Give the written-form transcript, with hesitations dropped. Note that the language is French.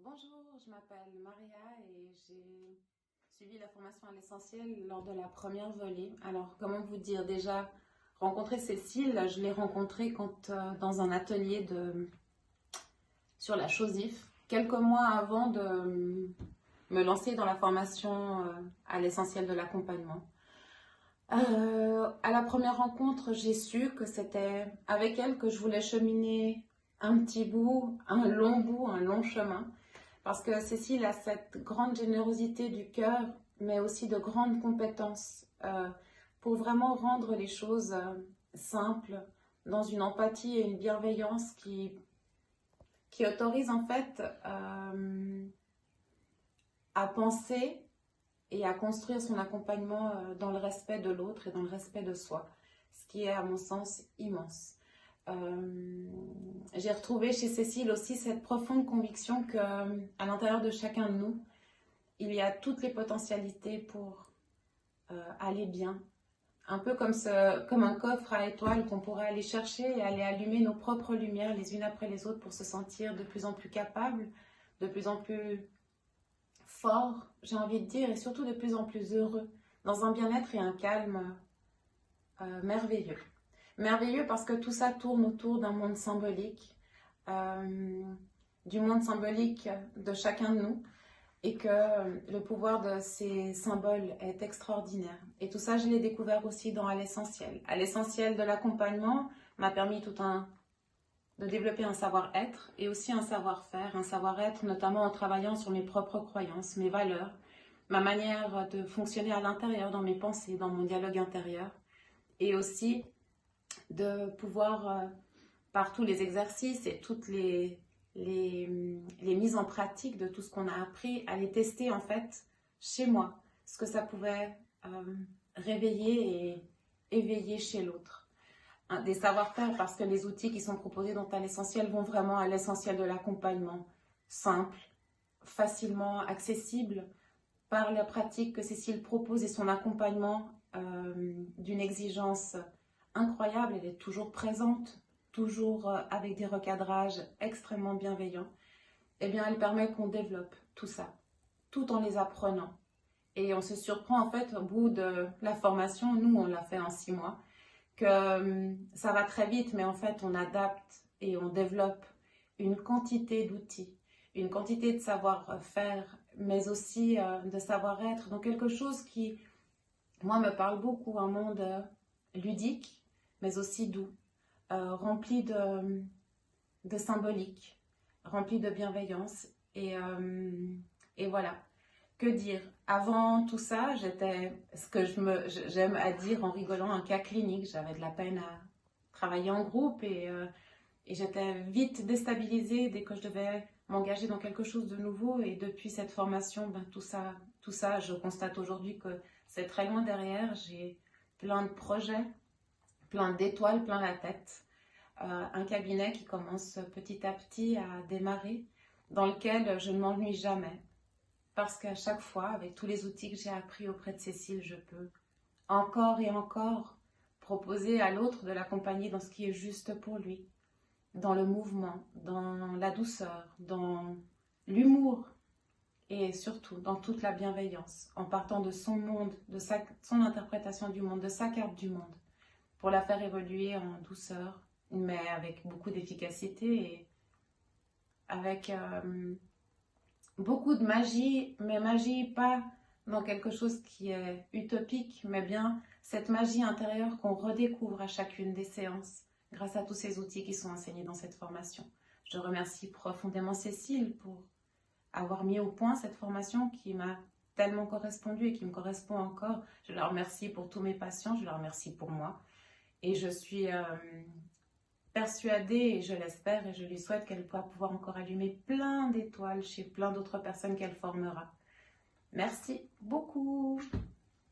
Bonjour, je m'appelle Maria et j'ai suivi la formation à l'essentiel lors de la première volée. Alors, comment vous dire, déjà, rencontrer Cécile, je l'ai rencontrée dans un atelier sur la chosif, quelques mois avant de me lancer dans la formation à l'essentiel de l'accompagnement. À la première rencontre, j'ai su que c'était avec elle que je voulais cheminer un petit bout, un long chemin. Parce que Cécile a cette grande générosité du cœur, mais aussi de grandes compétences pour vraiment rendre les choses simples, dans une empathie et une bienveillance qui autorise en fait à penser et à construire son accompagnement dans le respect de l'autre et dans le respect de soi, ce qui est à mon sens immense. J'ai retrouvé chez Cécile aussi cette profonde conviction qu'à l'intérieur de chacun de nous, il y a toutes les potentialités pour aller bien. Un peu comme un coffre à étoiles qu'on pourrait aller chercher et aller allumer nos propres lumières les unes après les autres pour se sentir de plus en plus capable, de plus en plus fort, j'ai envie de dire, et surtout de plus en plus heureux, dans un bien-être et un calme merveilleux. Merveilleux parce que tout ça tourne autour d'un monde symbolique, du monde symbolique de chacun de nous, et que le pouvoir de ces symboles est extraordinaire. Et tout ça, je l'ai découvert aussi dans À l'essentiel. À l'essentiel de l'accompagnement m'a permis de développer un savoir-être et aussi un savoir-être notamment en travaillant sur mes propres croyances, mes valeurs, ma manière de fonctionner à l'intérieur, dans mes pensées, dans mon dialogue intérieur, et aussi de pouvoir, par tous les exercices et toutes les mises en pratique de tout ce qu'on a appris, aller tester en fait chez moi ce que ça pouvait réveiller et éveiller chez l'autre. Des savoir-faire parce que les outils qui sont proposés dans À l'essentiel vont vraiment à l'essentiel de l'accompagnement, simple, facilement accessible par la pratique que Cécile propose et son accompagnement d'une exigence incroyable. Elle est toujours présente, toujours avec des recadrages extrêmement bienveillants. Eh bien, elle permet qu'on développe tout ça, tout en les apprenant. Et on se surprend en fait au bout de la formation, nous on l'a fait en 6 mois, que ça va très vite, mais en fait on adapte et on développe une quantité d'outils, une quantité de savoir-faire, mais aussi de savoir-être, donc quelque chose qui, moi, me parle beaucoup, un monde ludique, mais aussi doux, rempli de symbolique, rempli de bienveillance, et voilà. Que dire? Avant tout ça, j'étais ce que j'aime à dire en rigolant, un cas clinique. J'avais de la peine à travailler en groupe et j'étais vite déstabilisée dès que je devais m'engager dans quelque chose de nouveau. Et depuis cette formation, ben, tout ça, je constate aujourd'hui que c'est très loin derrière. J'ai plein de projets, plein d'étoiles, plein la tête. Un cabinet qui commence petit à petit à démarrer, dans lequel je ne m'ennuie jamais. Parce qu'à chaque fois, avec tous les outils que j'ai appris auprès de Cécile, je peux encore et encore proposer à l'autre de l'accompagner dans ce qui est juste pour lui, dans le mouvement, dans la douceur, dans l'humour et surtout dans toute la bienveillance, en partant de son monde, de son interprétation du monde, de sa carte du monde, pour la faire évoluer en douceur, mais avec beaucoup d'efficacité et avec beaucoup de magie, mais magie pas dans quelque chose qui est utopique, mais bien cette magie intérieure qu'on redécouvre à chacune des séances grâce à tous ces outils qui sont enseignés dans cette formation. Je remercie profondément Cécile pour avoir mis au point cette formation qui m'a tellement correspondu et qui me correspond encore. Je la remercie pour tous mes patients, je la remercie pour moi. Et je suis persuadée, et je l'espère, et je lui souhaite qu'elle pourra pouvoir encore allumer plein d'étoiles chez plein d'autres personnes qu'elle formera. Merci beaucoup.